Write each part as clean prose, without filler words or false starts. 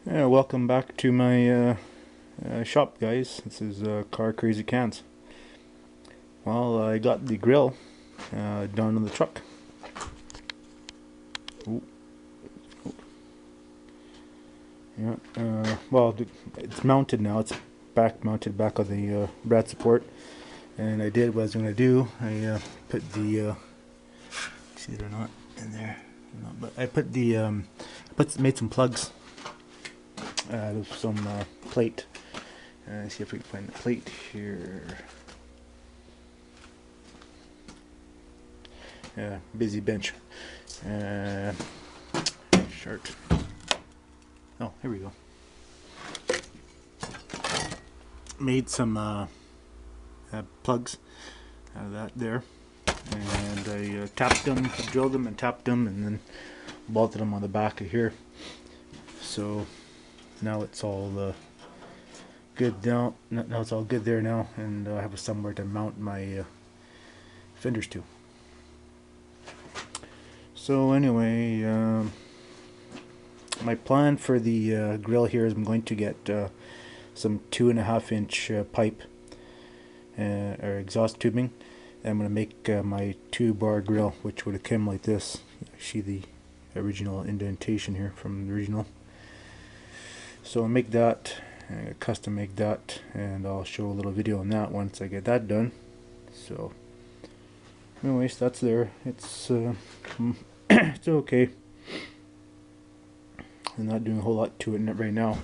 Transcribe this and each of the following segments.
Yeah, welcome back to my shop, guys. This is Car Crazy Cans. Well, I got the grill done on the truck. Ooh. Yeah. Well, it's mounted now. It's mounted back on the rad support. And I did what I was going to do. I put the see it or not in there. No, but I put the made some plugs out of some plate. See if we can find the plate here. Busy bench. Shirt. Oh, here we go. Made some plugs out of that there. And I tapped them, drilled them and tapped them, and then bolted them on the back of here. So now it's all good now. Now it's all good there now, and I have somewhere to mount my fenders to. So anyway, my plan for the grill here is I'm going to get some 2.5-inch pipe or exhaust tubing. And I'm going to make my 2-bar grill, which would have come like this. You see the original indentation here from the original. So I'll make that, custom make that, and I'll show a little video on that once I get that done. So anyways, that's there. It's it's okay. I'm not doing a whole lot to it right now.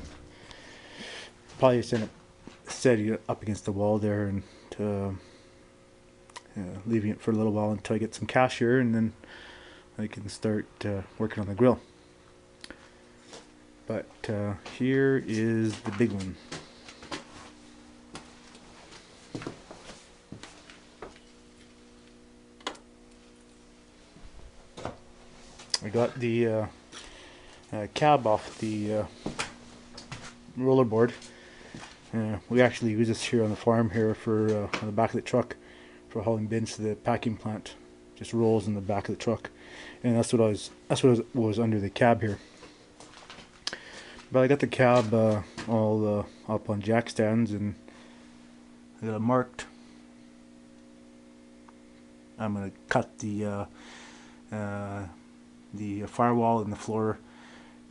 Probably just end up setting it up against the wall there and leaving it for a little while until I get some cash here, and then I can start working on the grill. But here is the big one. I got the cab off the rollerboard. We actually use this here on the farm here for on the back of the truck for hauling bins to the packing plant. Just rolls in the back of the truck, and that's what was under the cab here. But I got the cab all up on jack stands, and I got it marked. I'm gonna cut the firewall and the floor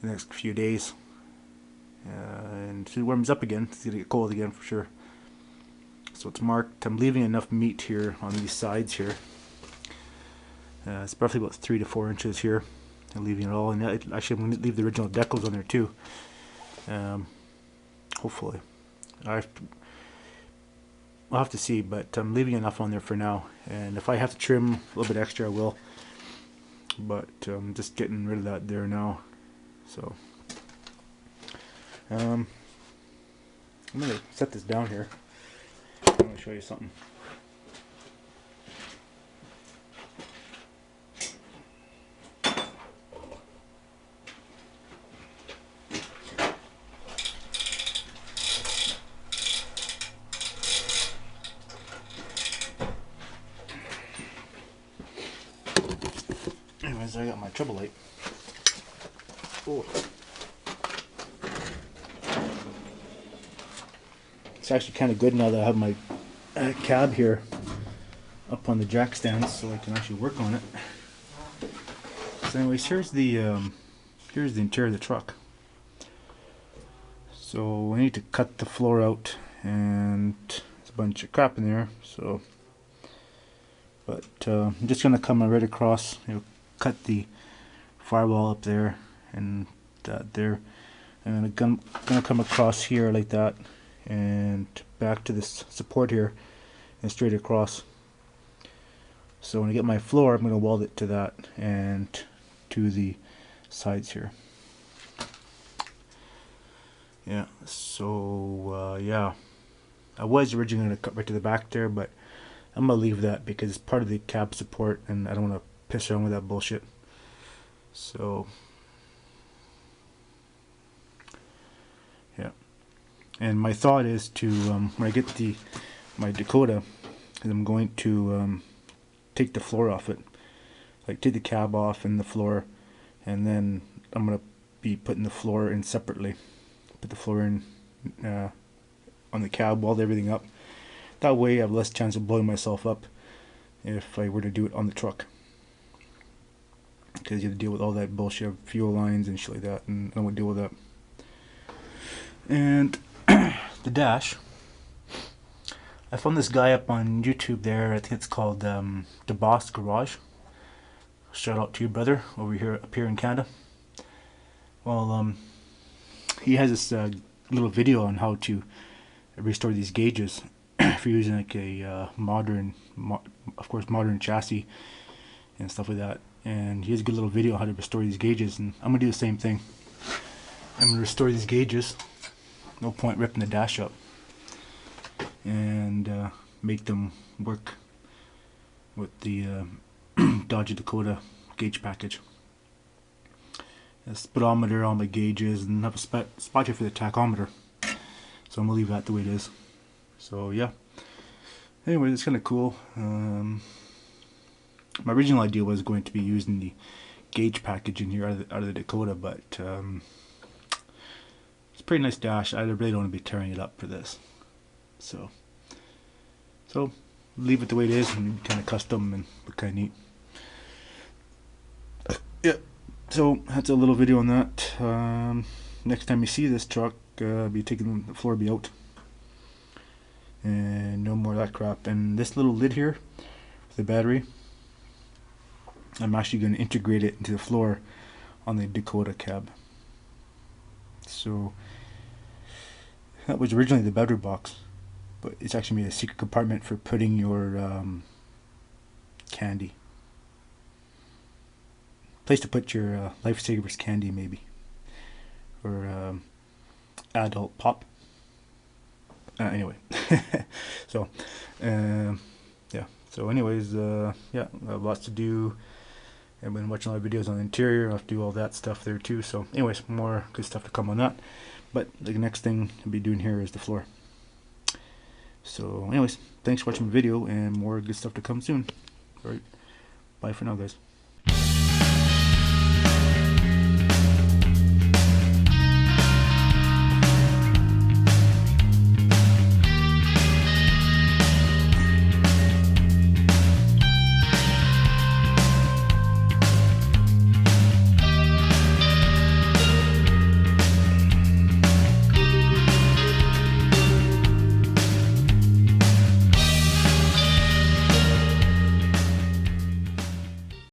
in the next few days, and if it warms up again, it's gonna get cold again for sure. So it's marked. I'm leaving enough meat here on these sides here. It's roughly about 3 to 4 inches here. I'm leaving it all, and actually I'm going to leave the original decals on there too. Hopefully, I'll have to see, but I'm leaving enough on there for now. And if I have to trim a little bit extra, I will. But I'm just getting rid of that there now. So I'm going to set this down here. I'm going to show you something. Anyways, I got my trouble light. Oh. It's actually kind of good now that I have my cab here up on the jack stands, so I can actually work on it. So anyways, here's the interior of the truck. So I need to cut the floor out, and there's a bunch of crap in there. So, but I'm just gonna come right across, cut the firewall up there and that there, and I'm gonna come across here like that, and back to this support here and straight across. So when I get my floor, I'm going to weld it to that and to the sides here. Yeah, so yeah, I was originally going to cut right to the back there, but I'm going to leave that because it's part of the cab support and I don't want to piss around with that bullshit. So yeah. And my thought is to, when I get my Dakota, I'm going to take the floor off it, like take the cab off and the floor, and then I'm going to be putting the floor in separately. put the floor in on the cab, weld everything up. That way I have less chance of blowing myself up if I were to do it on the truck, because you have to deal with all that bullshit of fuel lines and shit like that, and I don't want to deal with that. And the dash, I found this guy up on YouTube there. I think it's called DODGE Garage. Shout out to you, brother, over here up here in Canada. Well, he has this little video on how to restore these gauges if you're using like a modern chassis and stuff like that. And he has a good little video on how to restore these gauges, and I'm gonna do the same thing. I'm gonna restore these gauges. No point ripping the dash up, and make them work with the DODGE Dakota gauge package. A speedometer, all my gauges, and have a spot here for the tachometer. So I'm gonna leave that the way it is. So yeah. Anyway, it's kind of cool. My original idea was going to be using the gauge package in here out of the Dakota, but it's a pretty nice dash. I really don't want to be tearing it up for this. So leave it the way it is, and kind of custom and look kind of neat. Yeah. So that's a little video on that. Next time you see this truck, be taking the floor be out, and no more of that crap. And this little lid here for the battery, I'm actually going to integrate it into the floor on the Dakota cab. So that was originally the battery box, but it's actually made a secret compartment for putting your candy. Place to put your Lifesavers candy, maybe, or adult pop. Anyway, so yeah. So anyways, yeah, I have lots to do. I've been watching a lot of videos on the interior. I have to do all that stuff there too. So anyways, more good stuff to come on that. But the next thing I'll be doing here is the floor. So anyways, thanks for watching the video, and more good stuff to come soon. Alright, bye for now, guys.